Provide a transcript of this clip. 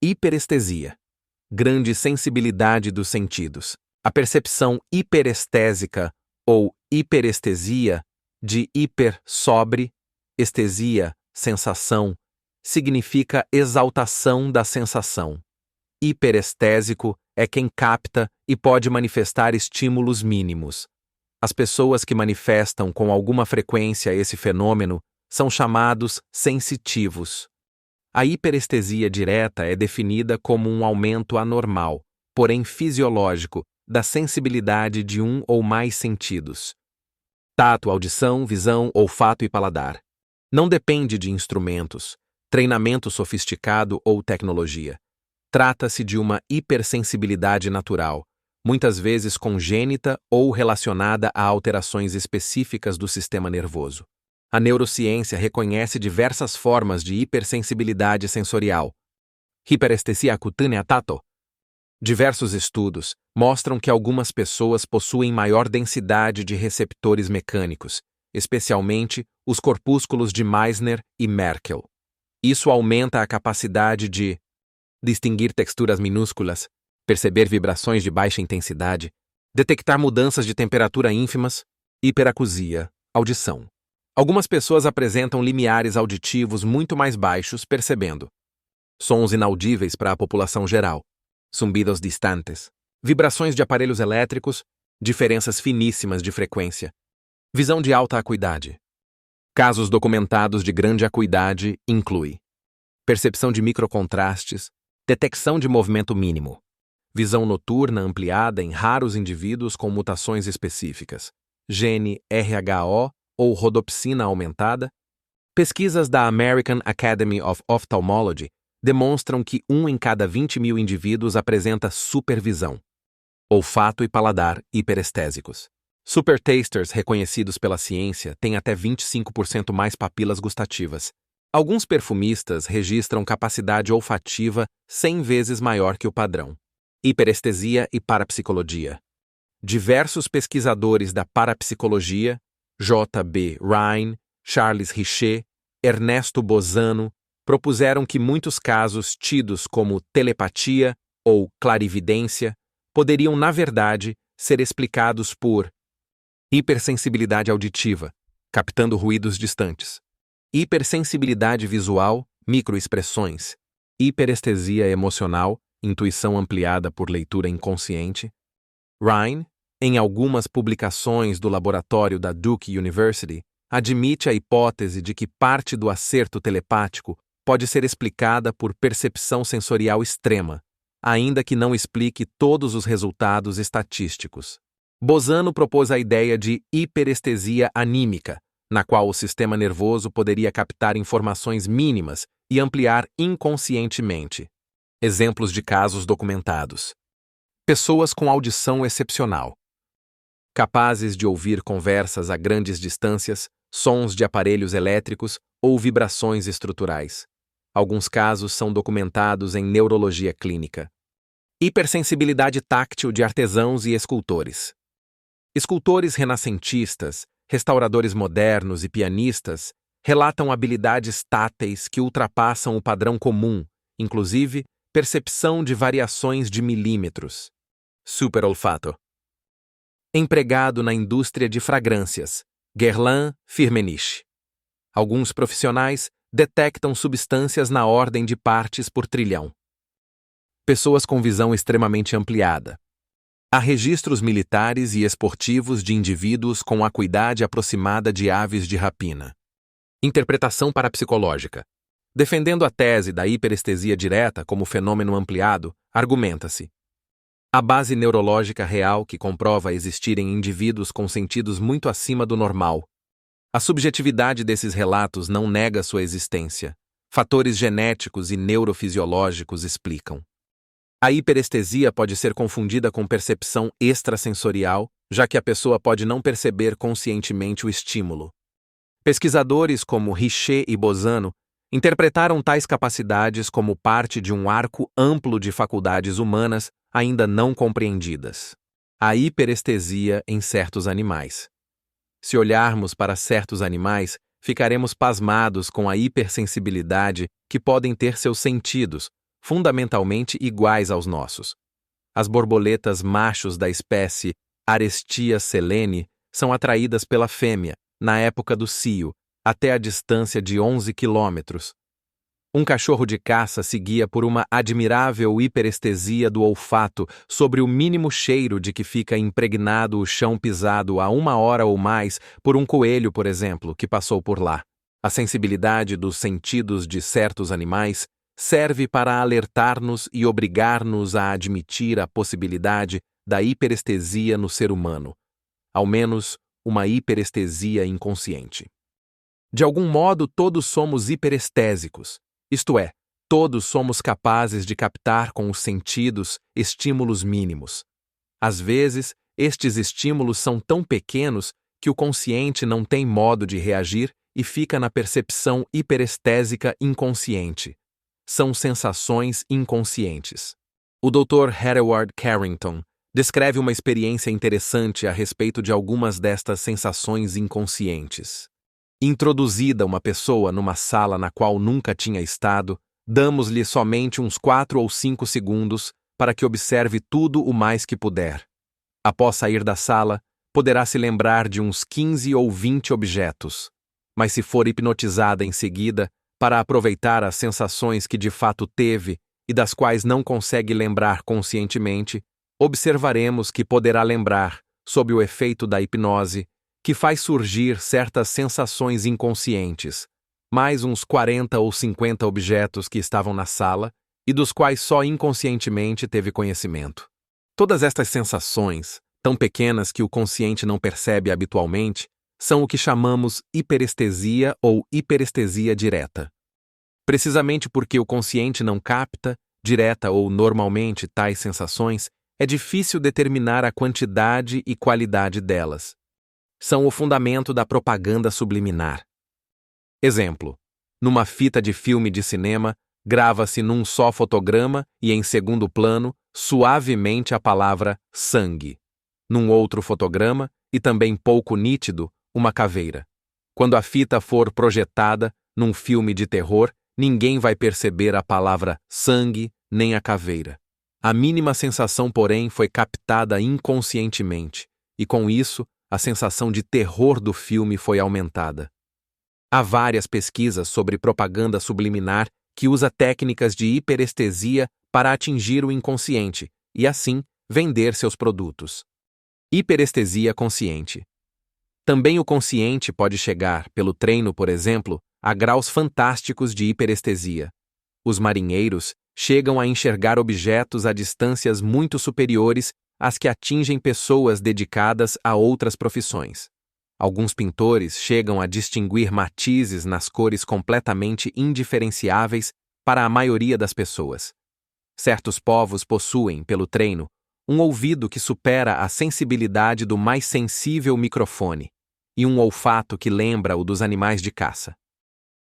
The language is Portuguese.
Hiperestesia. Grande sensibilidade dos sentidos. A percepção hiperestésica ou hiperestesia, de hiper sobre, estesia, sensação, significa exaltação da sensação. Hiperestésico é quem capta e pode manifestar estímulos mínimos. As pessoas que manifestam com alguma frequência esse fenômeno são chamados sensitivos. A hiperestesia direta é definida como um aumento anormal, porém fisiológico, da sensibilidade de um ou mais sentidos. Tato, audição, visão, olfato e paladar. Não depende de instrumentos, treinamento sofisticado ou tecnologia. Trata-se de uma hipersensibilidade natural, muitas vezes congênita ou relacionada a alterações específicas do sistema nervoso. A neurociência reconhece diversas formas de hipersensibilidade sensorial. Hiperestesia cutânea tato. Diversos estudos mostram que algumas pessoas possuem maior densidade de receptores mecânicos, especialmente os corpúsculos de Meissner e Merkel. Isso aumenta a capacidade de distinguir texturas minúsculas, perceber vibrações de baixa intensidade, detectar mudanças de temperatura ínfimas, hiperacusia, audição. Algumas pessoas apresentam limiares auditivos muito mais baixos, percebendo sons inaudíveis para a população geral, zumbidos distantes, vibrações de aparelhos elétricos, diferenças finíssimas de frequência, visão de alta acuidade. Casos documentados de grande acuidade incluem percepção de microcontrastes, detecção de movimento mínimo, visão noturna ampliada em raros indivíduos com mutações específicas, gene RHO ou rodopsina aumentada. Pesquisas da American Academy of Ophthalmology demonstram que 1 em cada 20.000 indivíduos apresenta supervisão. Olfato e paladar hiperestésicos. Supertasters reconhecidos pela ciência têm até 25% mais papilas gustativas. Alguns perfumistas registram capacidade olfativa 100 vezes maior que o padrão. Hiperestesia e parapsicologia. Diversos pesquisadores da parapsicologia, J.B. Rhine, Charles Richet, Ernesto Bozano, propuseram que muitos casos tidos como telepatia ou clarividência poderiam, na verdade, ser explicados por hipersensibilidade auditiva, captando ruídos distantes, hipersensibilidade visual, microexpressões, hiperestesia emocional, intuição ampliada por leitura inconsciente. Rhine, em algumas publicações do laboratório da Duke University, admite a hipótese de que parte do acerto telepático pode ser explicada por percepção sensorial extrema, ainda que não explique todos os resultados estatísticos. Bozano propôs a ideia de hiperestesia anímica, na qual o sistema nervoso poderia captar informações mínimas e ampliar inconscientemente. Exemplos de casos documentados. Pessoas com audição excepcional, capazes de ouvir conversas a grandes distâncias, sons de aparelhos elétricos ou vibrações estruturais. Alguns casos são documentados em neurologia clínica. Hipersensibilidade táctil de artesãos e escultores. Escultores renascentistas, restauradores modernos e pianistas relatam habilidades táteis que ultrapassam o padrão comum, inclusive percepção de variações de milímetros. Superolfato. Empregado na indústria de fragrâncias, Guerlain Firmenich. Alguns profissionais detectam substâncias na ordem de partes por trilhão. Pessoas com visão extremamente ampliada. Há registros militares e esportivos de indivíduos com acuidade aproximada de aves de rapina. Interpretação parapsicológica. Defendendo a tese da hiperestesia direta como fenômeno ampliado, argumenta-se: a base neurológica real que comprova existirem indivíduos com sentidos muito acima do normal. A subjetividade desses relatos não nega sua existência. Fatores genéticos e neurofisiológicos explicam. A hiperestesia pode ser confundida com percepção extrasensorial, já que a pessoa pode não perceber conscientemente o estímulo. Pesquisadores como Richet e Bozano interpretaram tais capacidades como parte de um arco amplo de faculdades humanas ainda não compreendidas. A hiperestesia em certos animais. Se olharmos para certos animais, ficaremos pasmados com a hipersensibilidade que podem ter seus sentidos, fundamentalmente iguais aos nossos. As borboletas machos da espécie Arestia selene são atraídas pela fêmea, na época do cio, até a distância de 11 quilômetros. Um cachorro de caça se guia por uma admirável hiperestesia do olfato sobre o mínimo cheiro de que fica impregnado o chão pisado há 1 hora ou mais por um coelho, por exemplo, que passou por lá. A sensibilidade dos sentidos de certos animais serve para alertar-nos e obrigar-nos a admitir a possibilidade da hiperestesia no ser humano, ao menos uma hiperestesia inconsciente. De algum modo, todos somos hiperestésicos, isto é, todos somos capazes de captar com os sentidos estímulos mínimos. Às vezes, estes estímulos são tão pequenos que o consciente não tem modo de reagir e fica na percepção hiperestésica inconsciente. São sensações inconscientes. O Dr. Hereward Carrington descreve uma experiência interessante a respeito de algumas destas sensações inconscientes. Introduzida uma pessoa numa sala na qual nunca tinha estado, damos-lhe somente uns 4 ou 5 segundos para que observe tudo o mais que puder. Após sair da sala, poderá se lembrar de uns 15 ou 20 objetos. Mas se for hipnotizada em seguida, para aproveitar as sensações que de fato teve e das quais não consegue lembrar conscientemente, observaremos que poderá lembrar, sob o efeito da hipnose, que faz surgir certas sensações inconscientes, mais uns 40 ou 50 objetos que estavam na sala e dos quais só inconscientemente teve conhecimento. Todas estas sensações, tão pequenas que o consciente não percebe habitualmente, são o que chamamos hiperestesia ou hiperestesia direta. Precisamente porque o consciente não capta, direta ou normalmente, tais sensações, é difícil determinar a quantidade e qualidade delas. São o fundamento da propaganda subliminar. Exemplo: numa fita de filme de cinema, grava-se num só fotograma e em segundo plano, suavemente a palavra sangue. Num outro fotograma, e também pouco nítido, uma caveira. Quando a fita for projetada num filme de terror, ninguém vai perceber a palavra sangue nem a caveira. A mínima sensação, porém, foi captada inconscientemente, e com isso, a sensação de terror do filme foi aumentada. Há várias pesquisas sobre propaganda subliminar que usa técnicas de hiperestesia para atingir o inconsciente e, assim, vender seus produtos. Hiperestesia consciente. Também o consciente pode chegar, pelo treino, por exemplo, a graus fantásticos de hiperestesia. Os marinheiros chegam a enxergar objetos a distâncias muito superiores às que atingem pessoas dedicadas a outras profissões. Alguns pintores chegam a distinguir matizes nas cores completamente indiferenciáveis para a maioria das pessoas. Certos povos possuem, pelo treino, um ouvido que supera a sensibilidade do mais sensível microfone e um olfato que lembra o dos animais de caça.